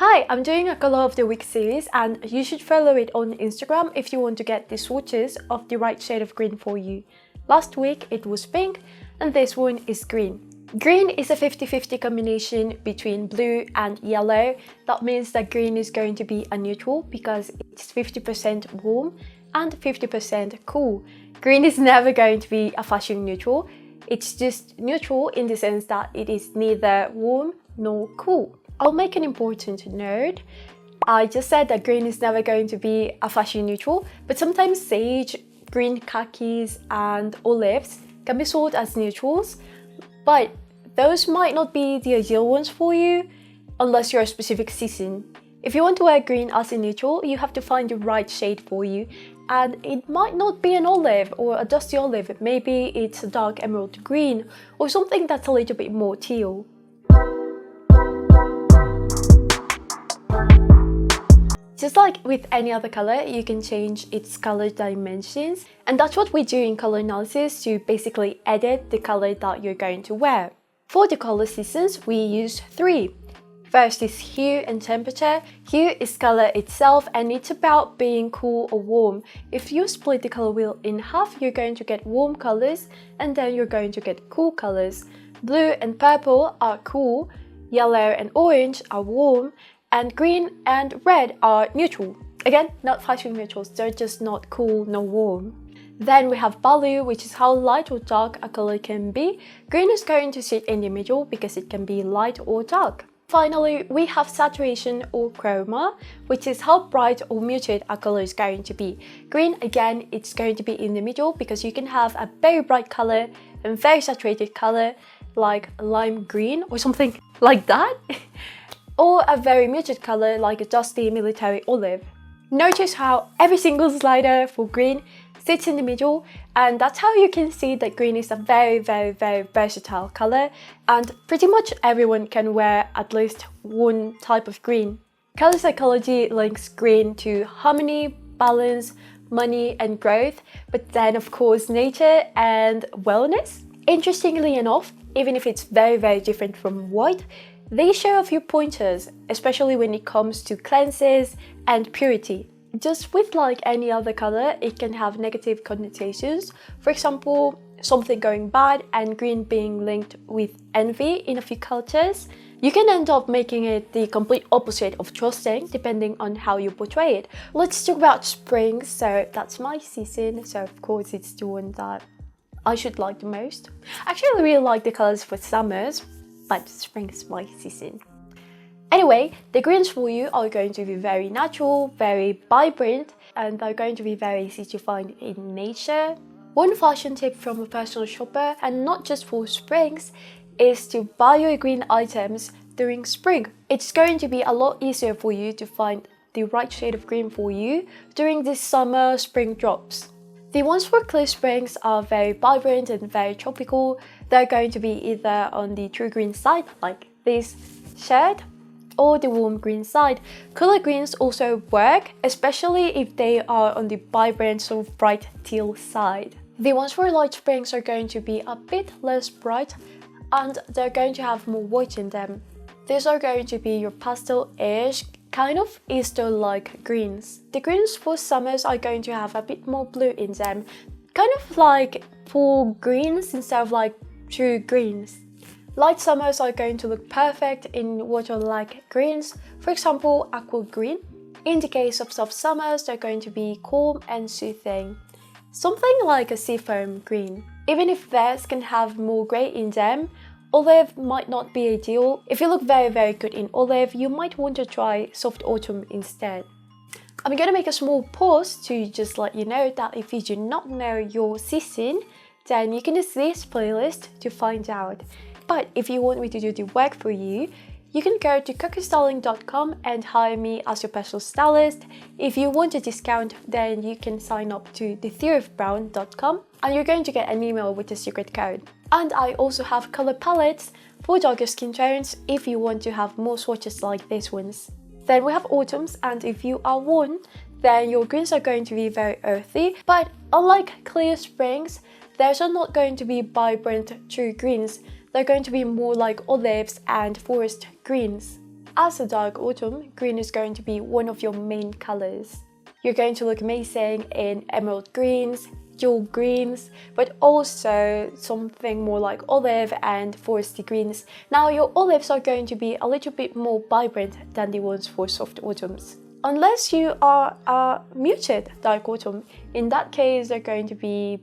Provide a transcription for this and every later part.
Hi, I'm doing a Color of the Week series and you should follow it on Instagram if you want to get the swatches of the right shade of green for you. Last week it was pink and this one is green. Green is a 50-50 combination between blue and yellow. That means that green is going to be a neutral because it's 50% warm and 50% cool. Green is never going to be a fashion neutral. It's just neutral in the sense that it is neither warm nor cool. I'll make an important note. I just said that green is never going to be a fashion neutral, but sometimes sage, green khakis and olives can be sold as neutrals, but those might not be the ideal ones for you unless you're a specific season. If you want to wear green as a neutral, you have to find the right shade for you, and it might not be an olive or a dusty olive. Maybe it's a dark emerald green or something that's a little bit more teal. Just like with any other color, you can change its color dimensions, and that's what we do in color analysis to basically edit the color that you're going to wear. For the color seasons, we use 3. First is hue and temperature. Hue is color itself and it's about being cool or warm. If you split the color wheel in half, you're going to get warm colors and then you're going to get cool colors. Blue and purple are cool, yellow and orange are warm, and green and red are neutral. Again, not fashion neutrals, they're just not cool nor warm. Then we have value, which is how light or dark a color can be. Green is going to sit in the middle because it can be light or dark. Finally, we have saturation or chroma, which is how bright or muted a color is going to be. Green, again, it's going to be in the middle because you can have a very bright color and very saturated color like lime green or something like that. Or a very muted color like a dusty military olive. Notice how every single slider for green sits in the middle, and that's how you can see that green is a very versatile color and pretty much everyone can wear at least one type of green. Color psychology links green to harmony, balance, money and growth, but then of course nature and wellness. Interestingly enough, even if it's very different from white, they share a few pointers, especially when it comes to cleanses and purity. Just with like any other color, it can have negative connotations. For example, something going bad and green being linked with envy in a few cultures. You can end up making it the complete opposite of trusting, depending on how you portray it. Let's talk about spring. So that's my season, so of course it's the one that I should like the most. Actually, I really like the colors for summers, but spring is my season. Anyway, the greens for you are going to be very natural, very vibrant, and they're going to be very easy to find in nature. One fashion tip from a personal shopper, and not just for springs, is to buy your green items during spring. It's going to be a lot easier for you to find the right shade of green for you during this summer spring drops. The ones for clear springs are very vibrant and very tropical. They're going to be either on the true green side, like this shirt, or the warm green side. Color greens also work, especially if they are on the vibrant, sort of bright teal side. The ones for light springs are going to be a bit less bright and they're going to have more white in them. These are going to be your pastel-ish, kind of Easter-like greens. The greens for summers are going to have a bit more blue in them, kind of like full greens instead of like true greens. Light summers are going to look perfect in water-like greens, for example aqua green. In the case of soft summers, they're going to be calm and soothing, something like a seafoam green. Even if theirs can have more grey in them, olive might not be ideal. If you look very good in olive, you might want to try soft autumn instead. I'm gonna make a small pause to just let you know that if you do not know your season, then you can use this playlist to find out. But if you want me to do the work for you, you can go to cocoastyling.com and hire me as your personal stylist. If you want a discount, then you can sign up to thetheoryofbrown.com and you're going to get an email with a secret code. And I also have color palettes for darker skin tones if you want to have more swatches like these ones. Then we have autumns, and if you are one, then your greens are going to be very earthy, but unlike clear springs, theirs are not going to be vibrant true greens. They're going to be more like olives and forest greens. as a dark autumn, green is going to be one of your main colors. You're going to look amazing in emerald greens, jewel greens, but also something more like olive and foresty greens. Now your olives are going to be a little bit more vibrant than the ones for soft autumns. Unless you are a muted dark autumn, in that case they're going to be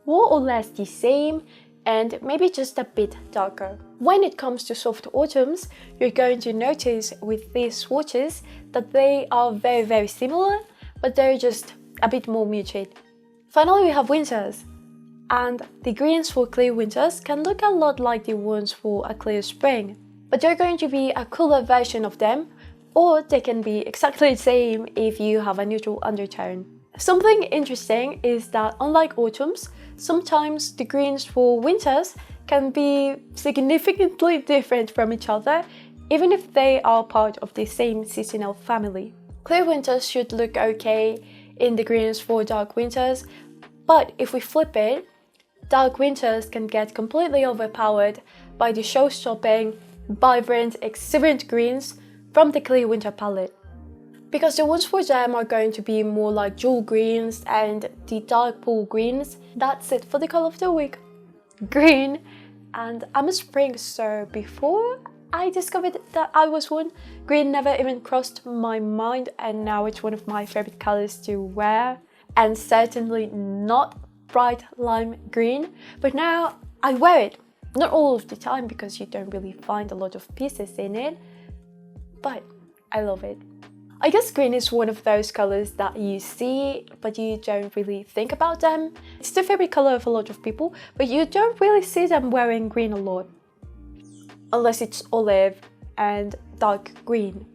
more or less the same and maybe just a bit darker. When it comes to soft autumns, you're going to notice with these swatches that they are very similar, but they're just a bit more muted. Finally, we have winters, and the greens for clear winters can look a lot like the ones for a clear spring, but they're going to be a cooler version of them, or they can be exactly the same if you have a neutral undertone. Something interesting is that unlike autumns, sometimes the greens for winters can be significantly different from each other, even if they are part of the same seasonal family. Clear winters should look okay in the greens for dark winters, but if we flip it, dark winters can get completely overpowered by the show-stopping, vibrant, exuberant greens from the clear winter palette. Because the ones for them are going to be more like jewel greens and the dark pool greens. That's it for the color of the week. Green. And I'm a spring, so before I discovered that I was one, green never even crossed my mind, and now it's one of my favorite colors to wear, and certainly not bright lime green, but now I wear it. Not all of the time because you don't really find a lot of pieces in it, but I love it. I guess green is one of those colors that you see, but you don't really think about them. It's the favorite color of a lot of people, but you don't really see them wearing green a lot. Unless it's olive and dark green.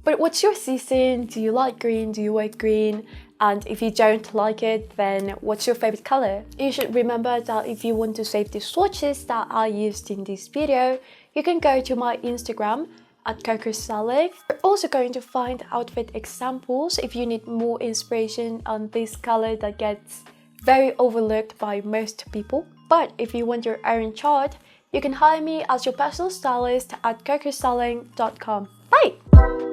But what's your season? Do you like green? Do you wear green? And if you don't like it, then what's your favorite color? You should remember that if you want to save the swatches that I used in this video, you can go to my Instagram at cocoastyling. You're also going to find outfit examples if you need more inspiration on this color that gets very overlooked by most people. But if you want your own chart, you can hire me as your personal stylist at cocoastyling.com. Bye!